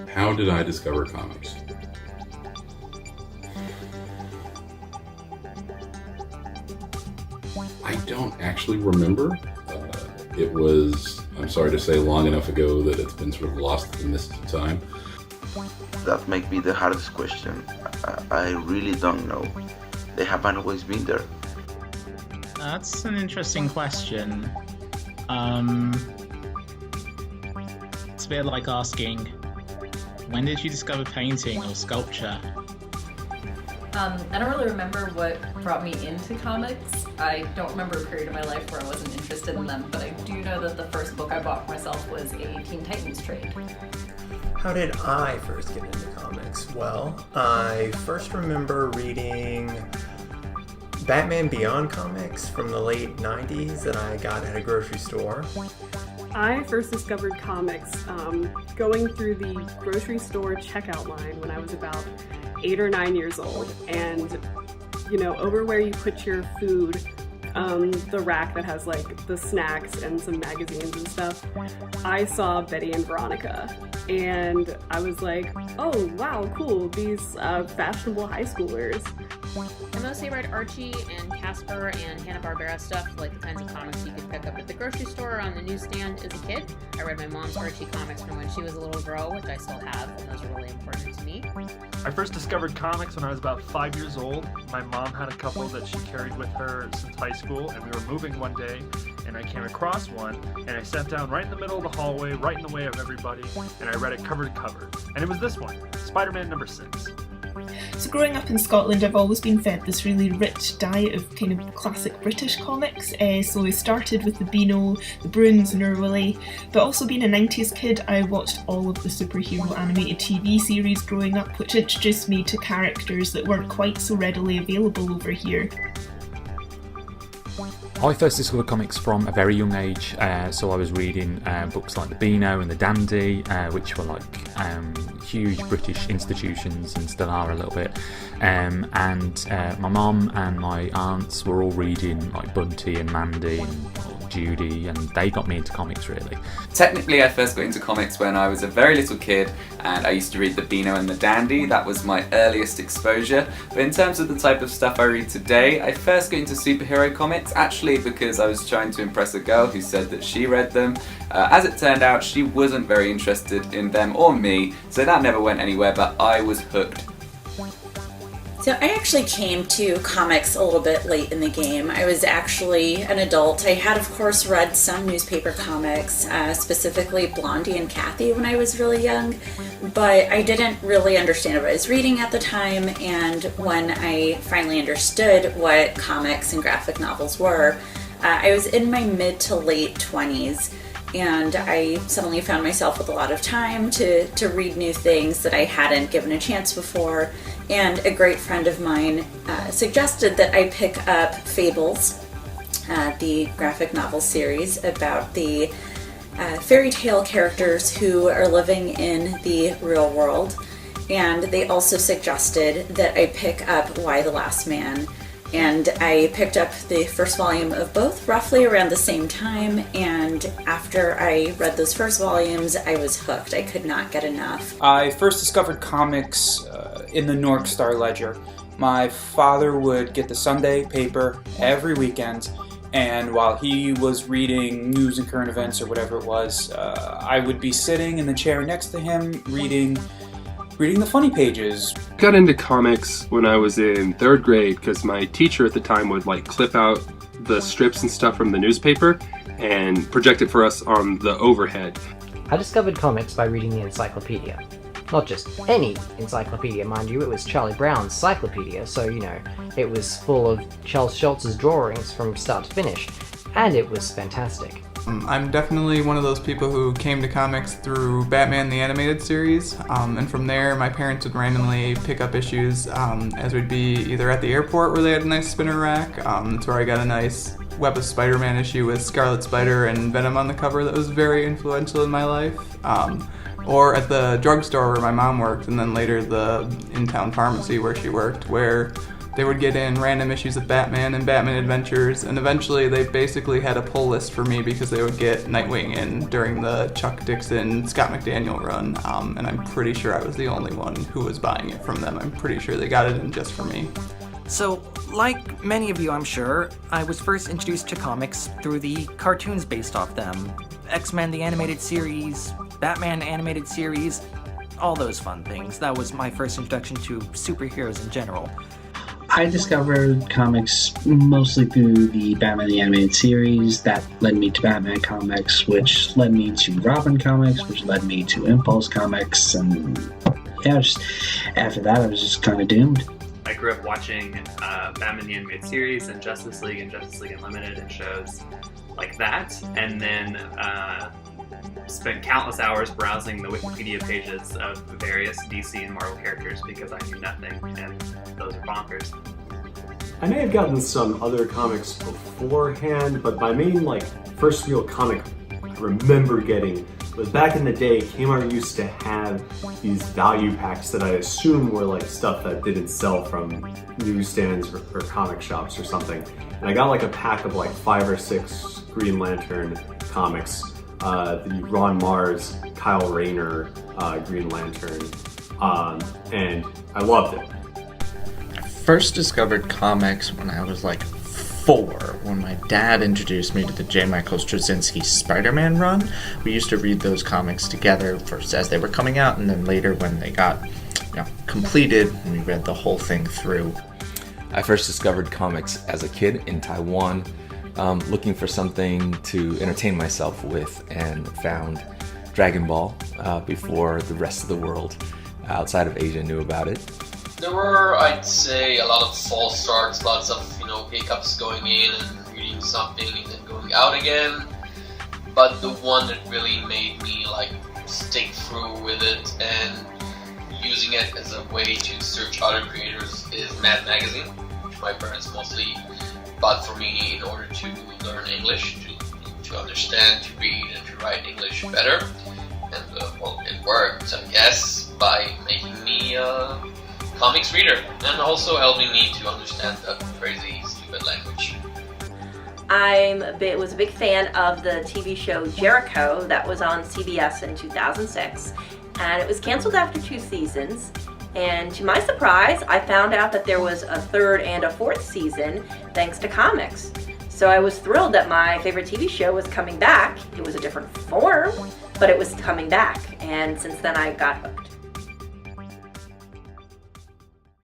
How did I discover comics? I don't actually remember. It was, I'm sorry to say, long enough ago that it's been sort of lost in the mist of time. That might be the hardest question. I really don't know. They haven't always been there. That's an interesting question. It's a bit like asking, when did you discover painting or sculpture? I don't really remember what brought me into comics. I don't remember a period of my life where I wasn't interested in them, but I do know that the first book I bought for myself was a Teen Titans trade. How did I first get into comics? Well, I first remember reading Batman Beyond comics from the late 90s that I got at a grocery store. I first discovered comics going through the grocery store checkout line when I was about 8 or 9 years old, and you know, over where you put your food, the rack that has like the snacks and some magazines and stuff, I saw Betty and Veronica, and I was like, oh wow, cool, these fashionable high schoolers. I mostly read Archie and Casper and Hanna-Barbera stuff, like the kinds of comics you could pick up at the grocery store or on the newsstand as a kid. I read my mom's Archie comics from when she was a little girl, which I still have, and those are really important to me. I first discovered comics when I was about 5 years old. My mom had a couple that she carried with her since high school, and we were moving one day, and I came across one, and I sat down right in the middle of the hallway, right in the way of everybody, and I read it cover to cover. And it was this one, Spider-Man number 6. So growing up in Scotland, I've always been fed this really rich diet of kind of classic British comics. So I started with the Beano, the Bruins and Urwilly, but also being a 90s kid, I watched all of the superhero animated TV series growing up, which introduced me to characters that weren't quite so readily available over here. I first discovered comics from a very young age, so I was reading books like the Beano and the Dandy, which were like huge British institutions and still are a little bit, and my mum and my aunts were all reading like Bunty and Mandy and Judy, and they got me into comics really. Technically I first got into comics when I was a very little kid, and I used to read the Beano and the Dandy. That was my earliest exposure. But in terms of the type of stuff I read today, I first got into superhero comics, actually because I was trying to impress a girl who said that she read them. As it turned out, she wasn't very interested in them or me, so that never went anywhere, but I was hooked. So I actually came to comics a little bit late in the game. I was actually an adult. I had, of course, read some newspaper comics, specifically Blondie and Kathy when I was really young, but I didn't really understand what I was reading at the time, and when I finally understood what comics and graphic novels were, I was in my mid to late 20s, and I suddenly found myself with a lot of time to read new things that I hadn't given a chance before. And a great friend of mine suggested that I pick up Fables, the graphic novel series about the fairy tale characters who are living in the real world. And they also suggested that I pick up Why the Last Man. And I picked up the first volume of both roughly around the same time, and after I read those first volumes, I was hooked. I could not get enough. I first discovered comics in the North Star Ledger. My father would get the Sunday paper every weekend, and while he was reading news and current events or whatever it was, I would be sitting in the chair next to him reading the funny pages. I got into comics when I was in 3rd grade because my teacher at the time would like clip out the strips and stuff from the newspaper and project it for us on the overhead. I discovered comics by reading the encyclopedia. Not just any encyclopedia, mind you, it was Charlie Brown's Cyclopedia, so you know, it was full of Charles Schultz's drawings from start to finish, and it was fantastic. I'm definitely one of those people who came to comics through Batman the Animated Series, and from there my parents would randomly pick up issues as we'd be either at the airport where they had a nice spinner rack. That's where I got a nice Web of Spider-Man issue with Scarlet Spider and Venom on the cover that was very influential in my life. Or at the drugstore where my mom worked, and then later the in-town pharmacy where she worked, where They would get in random issues of Batman and Batman Adventures, and eventually they basically had a pull list for me because they would get Nightwing in during the Chuck Dixon, Scott McDaniel run, and I'm pretty sure I was the only one who was buying it from them. I'm pretty sure they got it in just for me. So, like many of you I'm sure, I was first introduced to comics through the cartoons based off them. X-Men the animated series, Batman animated series, all those fun things. That was my first introduction to superheroes in general. I discovered comics mostly through the Batman the Animated Series. That led me to Batman comics, which led me to Robin comics, which led me to Impulse comics, and yeah, just after that I was just kind of doomed. I grew up watching Batman the Animated Series and Justice League Unlimited and shows like that, and then spent countless hours browsing the Wikipedia pages of various DC and Marvel characters because I knew nothing, and those are bonkers. I may have gotten some other comics beforehand, but my main first real comic I remember getting was back in the day. Kmart used to have these value packs that I assume were stuff that didn't sell from newsstands or comic shops or something. And I got a pack of 5 or 6 Green Lantern comics. The Ron Mars, Kyle Rayner Green Lantern, and I loved it. I first discovered comics when I was 4, when my dad introduced me to the J. Michael Straczynski Spider-Man run. We used to read those comics together first as they were coming out, and then later when they got completed, we read the whole thing through. I first discovered comics as a kid in Taiwan, looking for something to entertain myself with, and found Dragon Ball before the rest of the world outside of Asia knew about it. There were, I'd say, a lot of false starts, lots of, hiccups going in and reading something and then going out again. But the one that really made me stick through with it and using it as a way to search other creators is Mad Magazine, which my parents mostly bought for me in order to learn English, to understand, to read, and to write English better. And it worked, I guess, by making me a comics reader, and also helping me to understand that crazy, stupid language. I was a big fan of the TV show Jericho that was on CBS in 2006, and it was canceled after 2 seasons. And to my surprise, I found out that there was a 3rd and a 4th season thanks to comics. So I was thrilled that my favorite TV show was coming back. It was a different form, but it was coming back. And since then I got hooked.